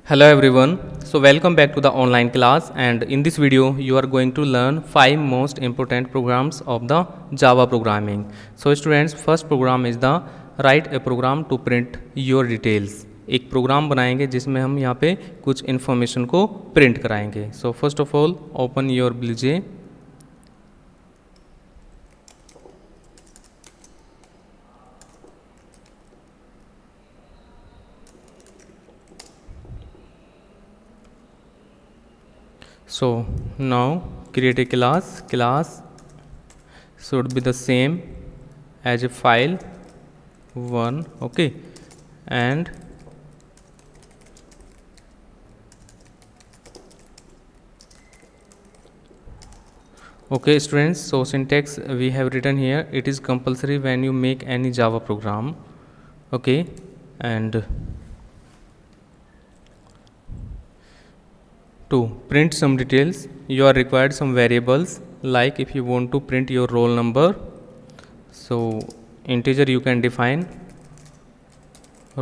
Hello everyone. So welcome back to the online class, and in this video you are going to learn 5 most important programs of the Java programming. So students, first program is the write a program to print your details. एक programme बनाएंगे जिसमें हम यहाँ पे कुछ information को print कराएंगे. So first of all open your Blue. So now create a class should be the same as a file 1. Okay, and okay students, so syntax we have written here. It is compulsory when you make any Java program. Okay, and to print some details you are required some variables, like if you want to print your roll number, so integer you can define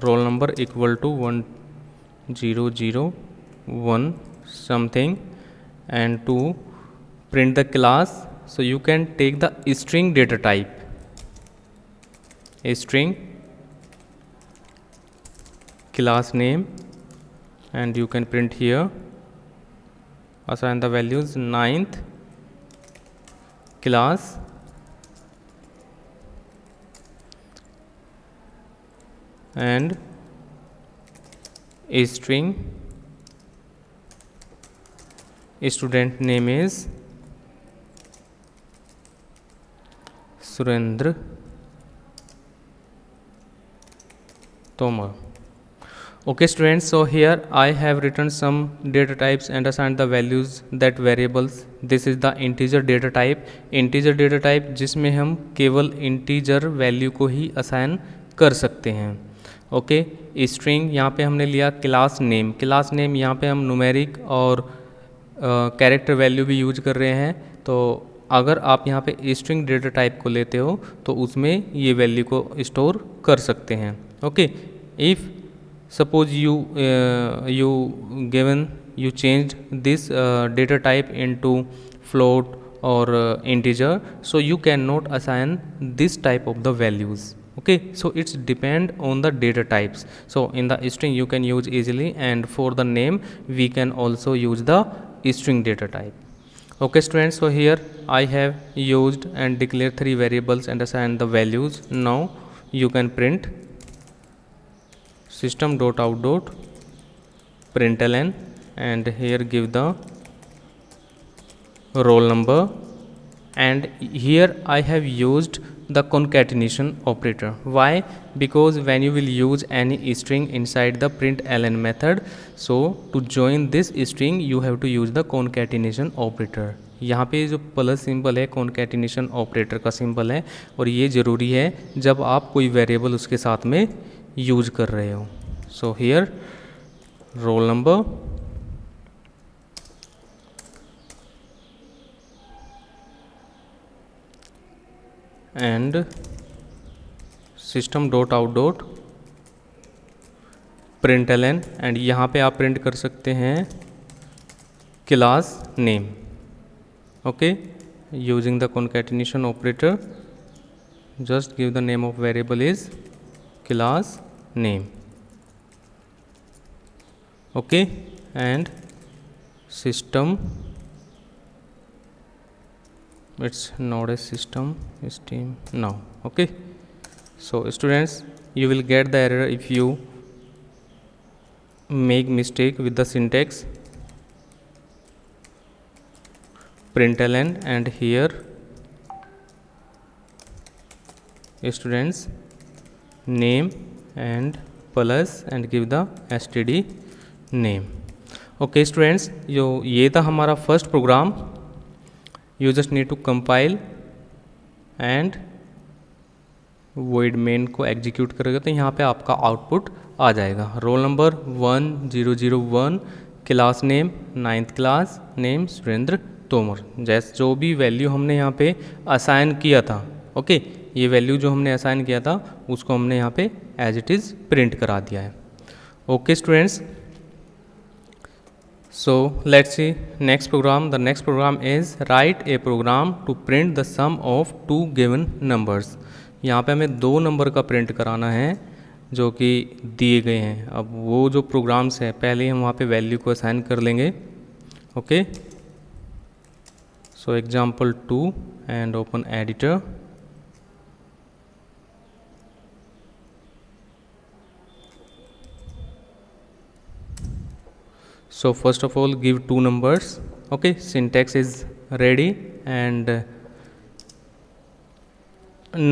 roll number equal to 1001 something, and to print the class, so you can take the string data type, a string class name, and you can print here. Assign the values 9th class and a string student name is Surendra Tomar. Okay students, so here I have written some data types and assigned the values that variables. This is the integer data type. Integer data type जिसमें हम केवल integer value को ही assign कर सकते हैं. Okay, string यहाँ पे हमने लिया क्लास नेम. क्लास नेम यहाँ पे हम न्यूमेरिक और कैरेक्टर वैल्यू भी यूज कर रहे हैं. तो अगर आप यहाँ पे स्ट्रिंग डेटा टाइप को लेते हो तो उसमें ये वैल्यू को स्टोर कर सकते हैं. Okay, if suppose you changed this data type into float or integer, so you cannot assign this type of the values. Okay, so it's depend on the data types. So in the string you can use easily, and for the name we can also use the string data type. Okay students, so here I have used and declared 3 variables and assigned the values. Now you can print system.out.println, and here give the roll number, and here I have used the concatenation operator. Why? Because when you will use any string inside the println method, so to join this string you have to use the concatenation operator. यहाँ पे जो plus symbol है concatenation operator का symbol है, और ये ज़रूरी है जब आप कोई वेरिएबल उसके साथ में यूज कर रहे हो. So here roll number and system.out.println, and यहाँ पे आप प्रिंट कर सकते हैं class name. Okay, using the concatenation operator, just give the name of variable is class name. Okay, and system, it's not a system, it's team now. Okay, so students, you will get the error if you make mistake with the syntax println, and here students name and plus and give the std name. Okay students, ये था हमारा first program. You just need to compile and void main को execute करेगा तो यहाँ पे आपका output आ जाएगा. Roll number 1001, class name 9th class, name Surendra Tomar. जैसे जो भी वैल्यू हमने यहाँ पे असाइन किया था, ओके, ये वैल्यू जो हमने असाइन किया था उसको हमने यहाँ पे एज इट इज़ प्रिंट करा दिया है. Okay students, So let's see next program. The next program is write a program to print the sum of two given numbers. यहाँ पे हमें दो नंबर का प्रिंट कराना है जो कि दिए गए हैं. अब वो जो प्रोग्राम्स है पहले हम वहाँ पे वैल्यू को असाइन कर लेंगे. Okay, so example 2 and open editor. So first of all give two numbers. Okay, syntax is ready and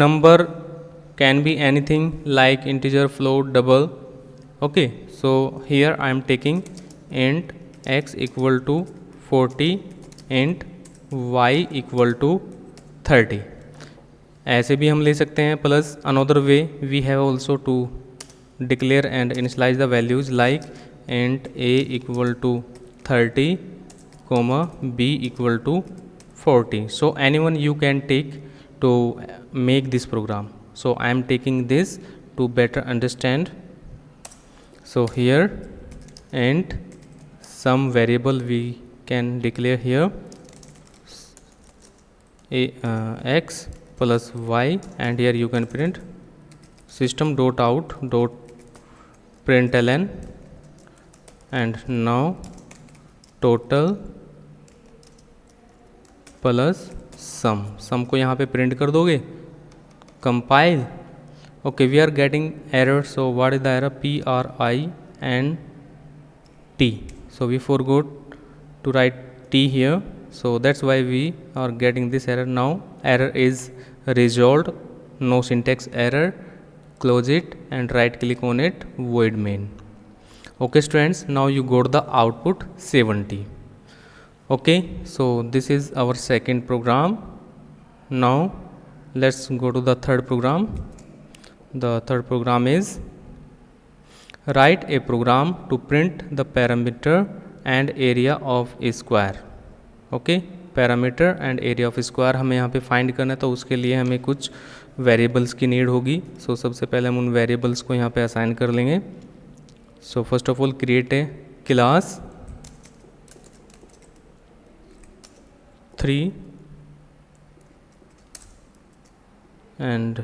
number can be anything like integer, float, double. Okay, so here I am taking int x equal to 40, int y equal to 30. ऐसे भी हम ले सकते हैं. Plus another way we have also to declare and initialize the values like int a equal to 30 comma b equal to 40. So anyone you can take to make this program. So I am taking this to better understand. So here int some variable we can declare here x plus y, and here you can print system dot out dot println and now total plus sum को यहाँ पे print कर दोगे. Compile. Okay, we are getting error. So what is the error? PRINT. So we forgot to write T here, so that's why we are getting this error. Now error is resolved, no syntax error. Close it and right click on it, void main. Okay students, now you got the output 70. Okay, so this is our second program. Now let's go to the third program. The third program is write a program to print the parameter and area of a square. Okay, parameter and area of square हमें यहाँ पे find करना है, तो उसके लिए हमें कुछ वेरिएबल्स की नीड होगी. सो सबसे पहले हम उन वेरिएबल्स को यहाँ पे असाइन कर लेंगे. So first of all create a class 3 and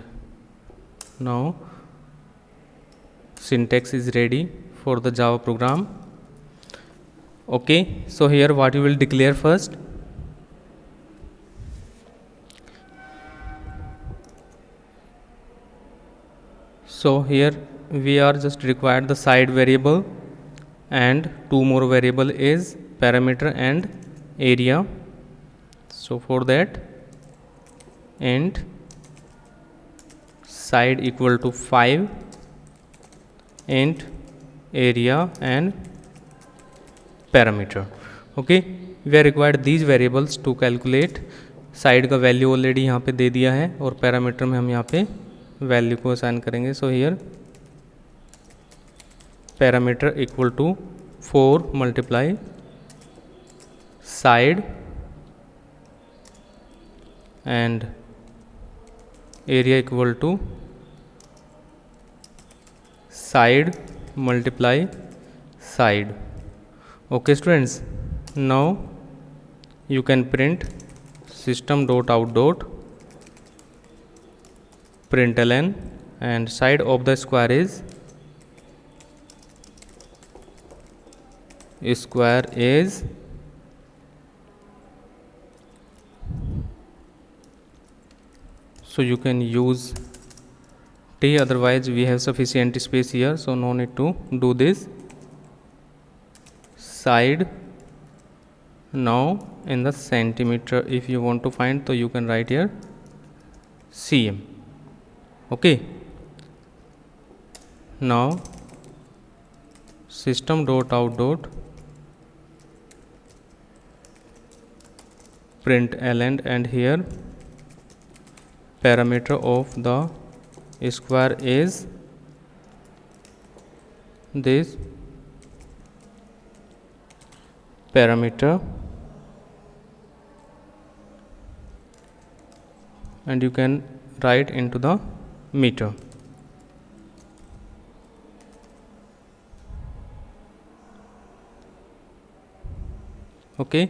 now syntax is ready for the Java program. Okay, so here what you will declare first? So here we are just required the side variable and two more variable is parameter and area. So for that int side equal to 5, int area and parameter. Okay, we are required these variables to calculate. Side का value already यहाँ पे दे दिया है और parameter में हम यहाँ पे वैल्यू को असाइन करेंगे. So here parameter equal to 4 multiply side and area equal to side multiply side. Okay students, now you can print system dot out dot println and side of the square is so you can use T, otherwise we have sufficient space here, so no need to do this. Side now in the centimeter, if you want to find, so you can write here cm. Okay, now system dot out dot println and here parameter of the square is this parameter and you can write into the meter. okay.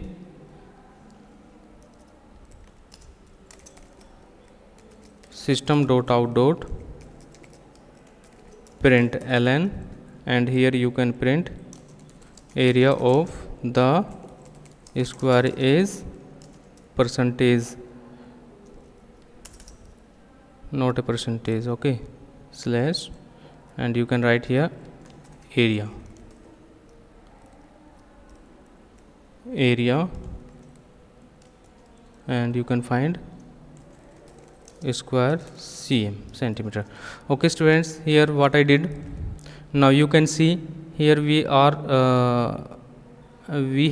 System.out.println, and here you can print area of the square is percentage, not a percentage, okay, slash, and you can write here area, and you can find square centimeter. Okay students, here what I did, now you can see here we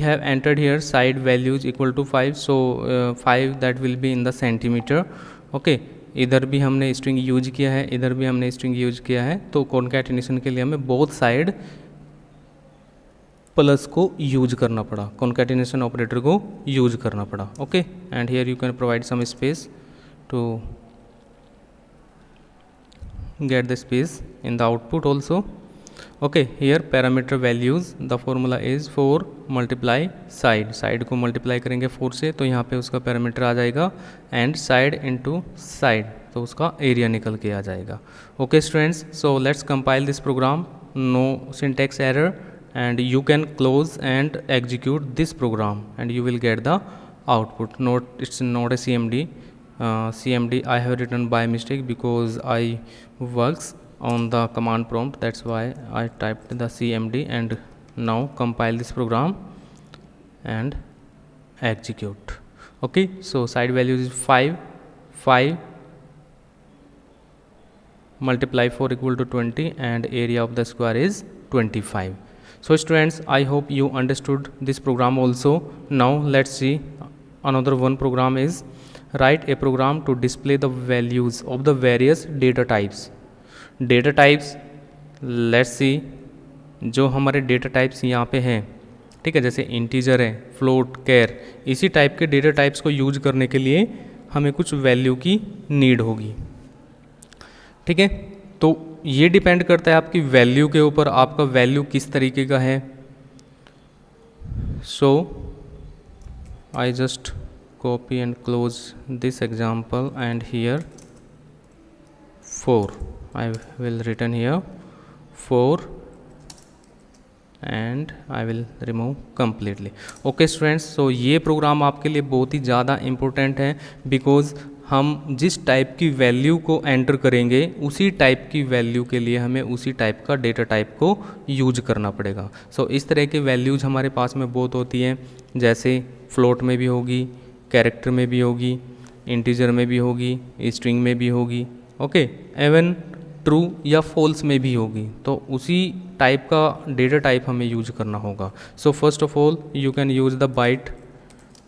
have entered here side values equal to 5, so 5 that will be in the centimeter, okay. इधर भी हमने string use किया है, इधर भी हमने string use किया है, तो कॉन्कैटिनेशन के लिए हमें बोथ साइड प्लस को यूज करना पड़ा, कॉन्कैटिनेशन ऑपरेटर को यूज करना पड़ा, okay. And here you can provide some space to get the space in the output also, okay. Here parameter values, the formula is 4 multiply side को multiply करेंगे 4 से, तो यहाँ पे उसका पैरामीटर आ जाएगा, एंड साइड इनटू साइड, तो उसका एरिया निकल के आ जाएगा, okay students. So let's compile this program, no syntax error, and you can close and execute this program and you will get the output. It's not a CMD. CMD I have written by mistake because I works on the command prompt, that's why I typed the CMD. And now compile this program and execute, okay. So side values is 5 multiply 4 equal to 20, and area of the square is 25. So students, I hope you understood this program also. Now let's see another one program is write a program to display the values of the various data types. Let's see, जो हमारे data types यहाँ पे हैं, ठीक है, जैसे integer है, float, कैर, इसी टाइप के डेटा टाइप्स को यूज करने के लिए हमें कुछ वैल्यू की नीड होगी, ठीक है. तो ये डिपेंड करता है आपकी वैल्यू के ऊपर, आपका वैल्यू किस तरीके का है. So I just copy and close this example, and here 4 I will written here 4, and I will remove completely, okay students. so ये प्रोग्राम आपके लिए बहुत ही ज़्यादा इम्पोर्टेंट है, बिकॉज हम जिस टाइप की वैल्यू को एंटर करेंगे उसी टाइप की वैल्यू के लिए हमें उसी टाइप का डेटा टाइप को यूज करना पड़ेगा. सो इस तरह के वैल्यूज़ हमारे पास में बहुत होती हैं, जैसे फ्लोट में भी होगी, कैरेक्टर में भी होगी, इंटीजर में भी होगी, स्ट्रिंग में भी होगी, ओके. इवन ट्रू या फॉल्स में भी होगी, तो उसी टाइप का डेटा टाइप हमें यूज करना होगा. So first of all you can use the byte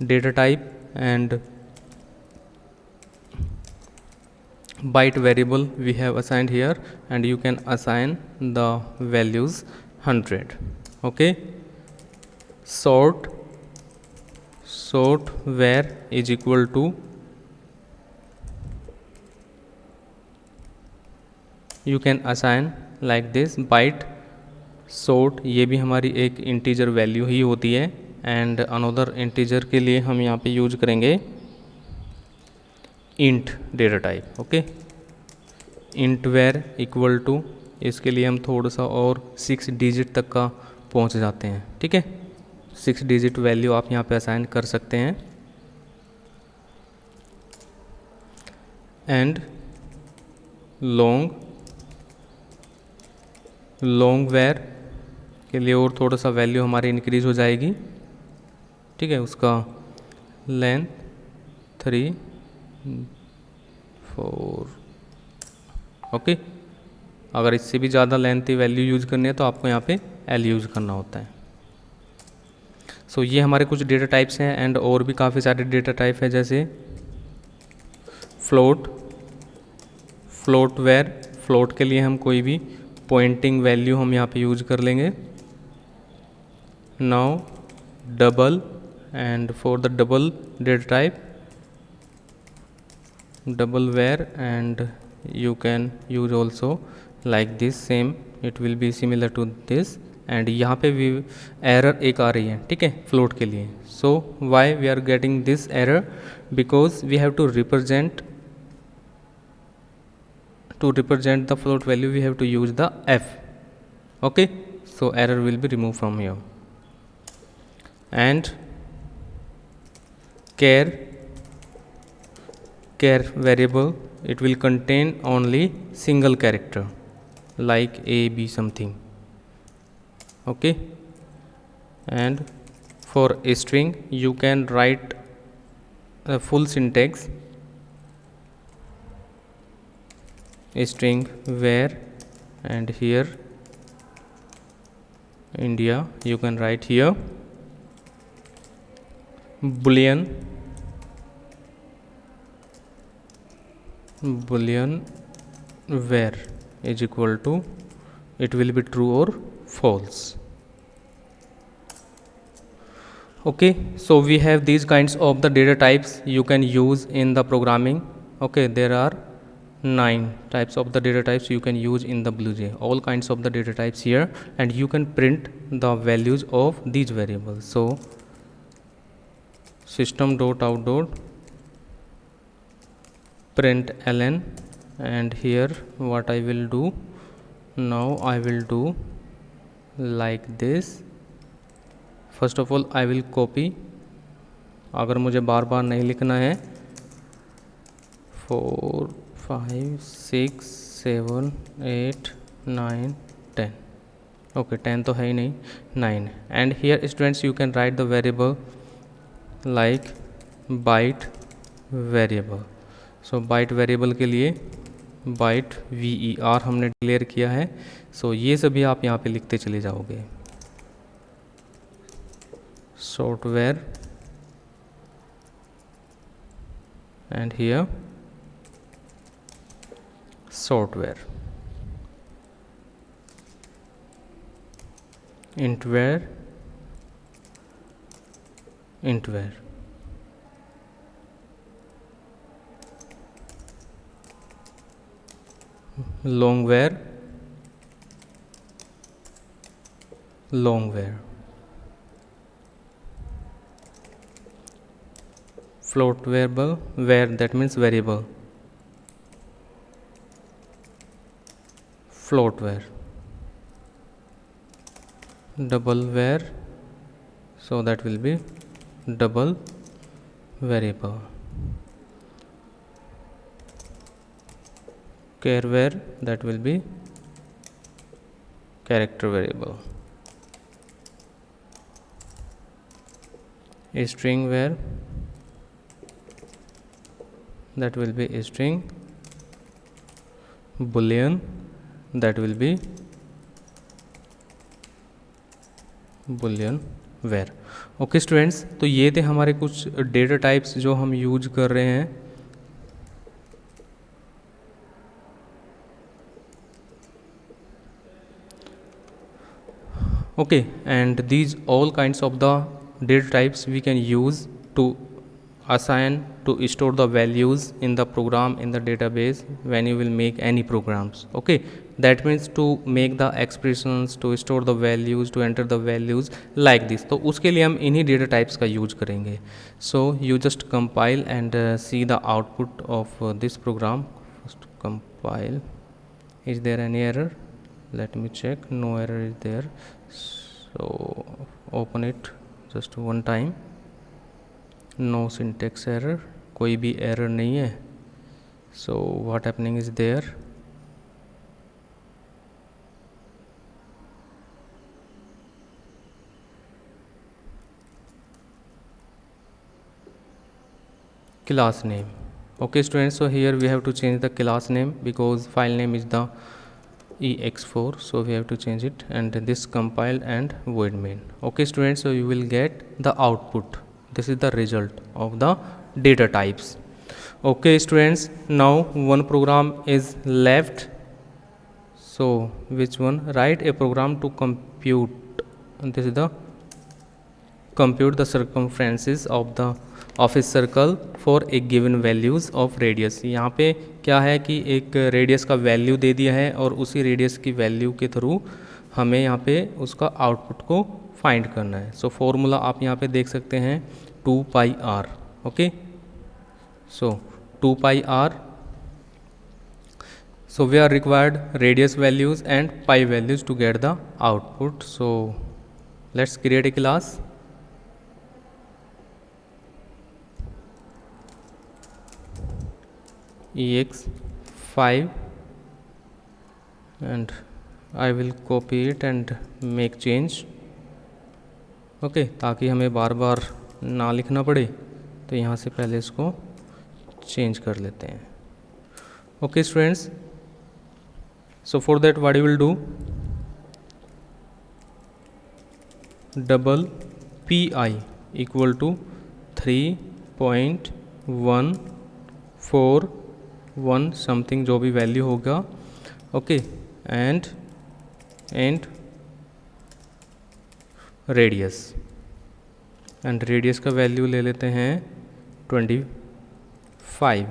data type, and byte variable we have assigned here, and you can assign the values 100, okay. Sort where is equal to, you can assign like this byte sort, ये भी हमारी एक integer value ही होती है, and another integer के लिए हम यहाँ पे यूज करेंगे int data type, okay. Int var equal to, इसके लिए हम थोड़ा सा और 6 डिजिट तक का पहुँच जाते हैं, ठीक है. 6 डिजिट वैल्यू आप यहाँ पे असाइन कर सकते हैं. एंड लॉन्ग वेर के लिए और थोड़ा सा वैल्यू हमारी इंक्रीज हो जाएगी, ठीक है. उसका लेंथ 3 4, ओके. अगर इससे भी ज़्यादा लेंथी वैल्यू यूज करनी है तो आपको यहाँ पे एल यूज करना होता है. सो ये हमारे कुछ डेटा टाइप्स हैं, एंड और भी काफ़ी सारे डेटा टाइप है, जैसे फ्लोट वेर, फ्लोट के लिए हम कोई भी पॉइंटिंग वैल्यू हम यहाँ पे यूज कर लेंगे. Now double, and for the double data type double var, and you can use also like this, same, it will be similar to this and यहाँ पे भी एरर एक आ रही है, ठीक है, फ्लोट के लिए. So why we are getting this error? Because we have to represent the float value we have to use the f. Okay, so error will be removed from here. And char variable, it will contain only single character like a, b, something. Okay, and for a string you can write a full syntax. A string where, and here India, you can write here boolean where is equal to, it will be true or false. Okay, so we have these kinds of the data types you can use in the programming. Okay, there are 9 types of the data types you can use in the BlueJ, all kinds of the data types here, and you can print the values of these variables. So system.out.println, and here what I will do now, I will do like this. First of all I will copy, अगर मुझे बार बार नहीं लिखना है, 4 5 6 7 8 9 10. Okay, 10 तो है ही नहीं, 9. And here students you can write the variable like byte variable. So byte variable के लिए byte ver हमने डिक्लेयर किया है. So ये सभी आप यहाँ पे लिखते चले जाओगे. Software, and here software, intware, longware, float variable, where that means variable, floatware, doubleware, so that will be double variable, charware, that will be character variable, a stringware, that will be a string, boolean, that will be boolean where. Okay students, तो ये थे हमारे कुछ data types जो हम use कर रहे हैं. Okay, and these all kinds of the data types we can use to assign, to store the values in the program, in the database when you will make any programs. Okay, that means to make the expressions, to store the values, to enter the values like this. तो उसके लिए हम इन्हीं data types का use करेंगे. So you just compile and see the output of this program. First compile. Is there any error? Let me check. No error is there. So open it just one time. No syntax error, कोई भी error नहीं है. So what happening is there? Class name. Okay students, so here we have to change the class name because file name is the ex4, so we have to change it, and this compiled and void main. Okay students, so you will get the output. This is the result of the data types. Okay students, now one program is left. So which one? Write a program to compute, and this is the compute the circumferences of the of a circle for a given values of radius. यहाँ पे क्या है कि एक radius का value दे दिया है और उसी रेडियस की वैल्यू के थ्रू हमें यहाँ पे उसका आउटपुट को फाइंड करना है। सो फॉर्मूला आप यहाँ पे देख सकते हैं 2 पाई r। Okay, so 2 pi r, so we are required radius values and pi values to get the output. So let's create a class. ex5 and I will copy it and make change. Okay, ताकि हमें बार बार ना लिखना पड़े, तो यहाँ से पहले इसको चेंज कर लेते हैं। Okay students, so for that what you will do, double pi equal to 3.141 something जो भी वैल्यू होगा। Okay, and radius, and radius का वैल्यू ले लेते हैं 25। फाइन,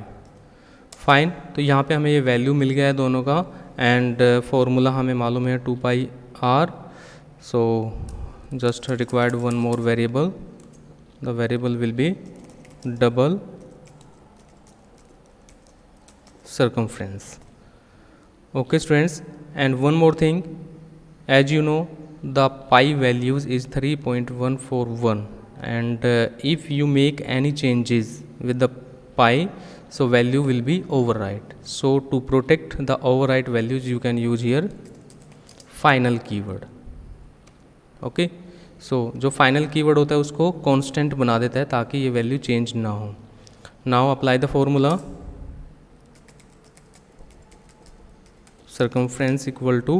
तो यहाँ पे हमें ये वैल्यू मिल गया है दोनों का, एंड फॉर्मूला हमें मालूम है 2 पाई r। So just required one more variable, the variable will be double circumference. Okay students, and one more thing, as you know the pi values is 3.141, and if you make any changes with the pi, so value will be overwrite. So to protect the overwrite values you can use here final keyword. Okay, so जो final keyword होता है उसको constant बना देता है ताकि ये value change ना हो। Now apply the formula, circumference equal to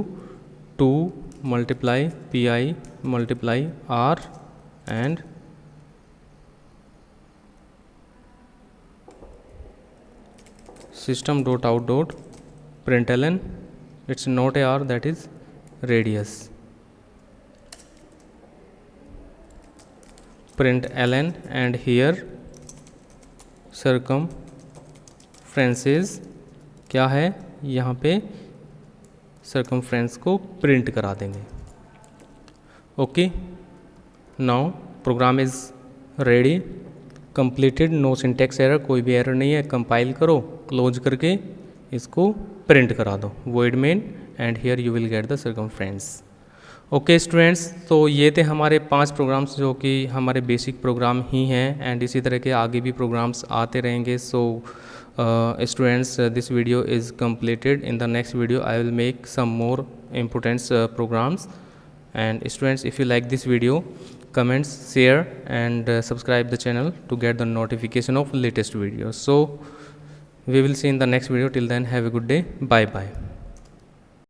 2 multiply pi multiply r and system dot out dot println, it's not a r, that is radius, println, and here circumferences क्या है, यहाँ पे सर्कमफ्रेंस को print करा देंगे। Okay, now program is ready, completed, no syntax error, कोई भी error नहीं है। कंपाइल करो, क्लोज करके इसको प्रिंट करा दो, void main, and here you will get the circumference. Okay students, तो ये थे हमारे 5 प्रोग्राम्स जो कि हमारे बेसिक प्रोग्राम ही हैं, एंड इसी तरह के आगे भी प्रोग्राम्स आते रहेंगे। सो students, this video is completed. In the next video I will make some more important programs. And students, if you like this video, comments, share, and subscribe the channel to get the notification of latest videos. So we will see in the next video. Till then, have a good day. Bye bye.